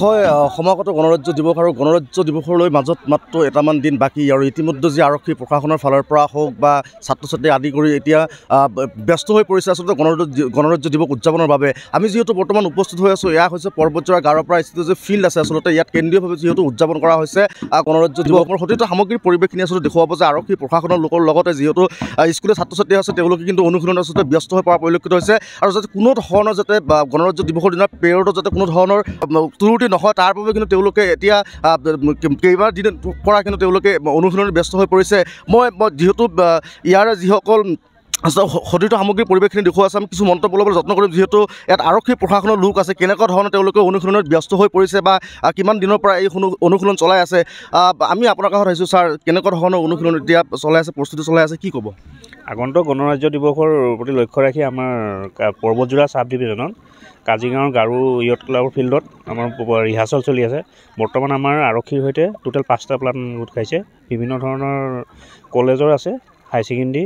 হয় সমাগত গণৰাজ্য দিৱস আৰু গণৰাজ্য দিৱসলৈ মাজত মাত্ৰ এটামান দিন বাকী আৰু ইতিমধ্যে যি আৰক্ষী প্ৰশাসনৰ ফালৰ পৰা হওক বা ছাত্ৰ ছাত্ৰী আদি কৰি এতিয়া ব্যস্ত হৈ পৰিছে আচলতে গণৰাজ্য দিৱস উদযাপনৰ বাবে। আমি যিহেতু বৰ্তমান উপস্থিত হৈ আছোঁ, এয়া হৈছে পৰ্বতজোৰা গাঁৱৰ পৰা স্থিত যে ফিল্ড আছে, আচলতে ইয়াত কেন্দ্ৰীয়ভাৱে যিহেতু উদযাপন কৰা হৈছে গণৰাজ্য দিৱসৰ সতীৰ্থ সামগ্ৰীৰ পৰিৱেশখিনি আচলতে দেখুৱাব যে আৰক্ষী প্ৰশাসনৰ লোকৰ লগতে যিহেতু স্কুলীয়া ছাত্ৰ ছাত্ৰী আছে তেওঁলোকে কিন্তু অনুশীলনত আচলতে ব্যস্ত হৈ পৰা পৰিলক্ষিত হৈছে আৰু যাতে কোনো ধৰণৰ যাতে গণৰাজ্য দিৱসৰ দিনা পেৰেডত যাতে কোনো ধৰণৰ ত্ৰুটি নহয় তাৰ বাবে কিন্তু তেওঁলোকে এতিয়া কেইবাদিনৰ পৰা কিন্তু তেওঁলোকে অনুশীলনত ব্যস্ত হৈ পৰিছে। মই যিহেতু ইয়াৰে যিসকল সতীৰ্থ সামগ্ৰীৰ পৰিৱেশখিনি দেখুওৱা আছে, আমি কিছু মন্তব্য ল'বলৈ যত্ন কৰিম। যিহেতু ইয়াত আৰক্ষী প্ৰশাসনৰ লোক আছে, কেনেকুৱা ধৰণে তেওঁলোকে অনুশীলনত ব্যস্ত হৈ পৰিছে বা কিমান দিনৰ পৰা এই অনুশীলন চলাই আছে, আমি আপোনাৰ কাষত আহিছোঁ। ছাৰ, কেনেকুৱা ধৰণৰ অনুশীলন এতিয়া চলাই আছে, প্ৰস্তুতি চলাই আছে, কি ক'ব? আগন্তুক গণৰাজ্য দিৱসৰ প্ৰতি লক্ষ্য ৰাখি আমাৰ পৰ্বতজোৰা চাব ডিভিজনত কাজিগাঁৱৰ গাৰু য়ট ক্লাবৰ ফিল্ডত আমাৰ ৰিহাৰ্চল চলি আছে। বৰ্তমান আমাৰ আৰক্ষীৰ সৈতে টোটেল 5টা প্লান গোট খাইছে। বিভিন্ন ধৰণৰ কলেজৰ আছে, হাই ছেকেণ্ডেৰী,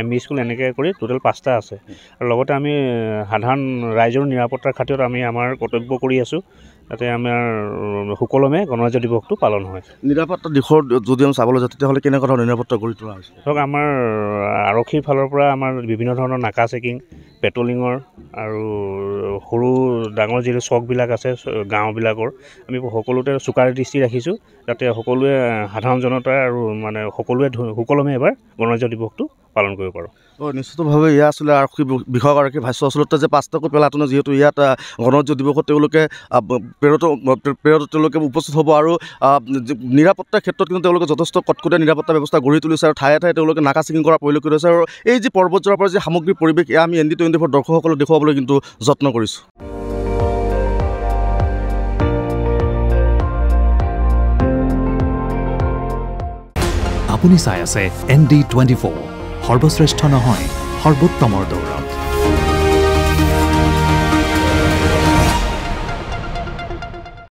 MB স্কুল, এনেকৈ কৰি টোটেল 5টা আছে। আৰু লগতে আমি সাধাৰণ ৰাইজৰ নিৰাপত্তাৰ খাতিৰত আমি আমাৰ কৰ্তব্য কৰি আছোঁ, যাতে আমাৰ সুকলমে গণৰাজ্য দিৱসটো পালন হয়। নিৰাপত্তা দিশৰ যদি আমি চাবলৈ যাওঁ তেতিয়াহ'লে কেনেকুৱা ধৰণৰ নিৰাপত্তা গঢ়ি তোলা হৈছে? ধৰক আমাৰ আৰক্ষীৰ ফালৰ পৰা আমাৰ বিভিন্ন ধৰণৰ নাকা চেকিং, পেট্ৰলিঙৰ আৰু সৰু ডাঙৰ যিটো চকবিলাক আছে গাঁওবিলাকৰ, আমি সকলোতে চোকাৰ দৃষ্টি ৰাখিছোঁ, যাতে সকলোৱে সাধাৰণ জনতা আৰু মানে সকলোৱে সুকলমে এবাৰ গণৰাজ্য দিৱসটো পালন কৰিব পাৰোঁ। নিশ্চিতভাৱে ইয়াত আচলতে আৰক্ষী বিষয়াগৰাকীৰ ভাষ্য আচলতে যে 5টাকৈ পেলাটনে যিহেতু ইয়াত গণৰাজ্য দিৱসত তেওঁলোকে পেৰেডত তেওঁলোকে উপস্থিত হ'ব আৰু নিৰাপত্তাৰ ক্ষেত্ৰত কিন্তু তেওঁলোকে যথেষ্ট কটকটীয়া নিৰাপত্তা ব্যৱস্থা গঢ়ি তুলিছে আৰু ঠায়ে ঠায়ে তেওঁলোকে নাকা চেকিং কৰা পৰিলক্ষিত হৈছে। আৰু এই যি পৰ্বতজোৰাৰ পৰা যি সামগ্ৰিক পৰিৱেশ, এয়া আমি ND24 দৰ্শকসকলক দেখুৱাবলৈ কিন্তু যত্ন কৰিছোঁ। আপুনি চাই আছে ND24, সৰ্বশ্ৰেষ্ঠ নহয়, সৰ্বোত্তমৰ দৌৰ।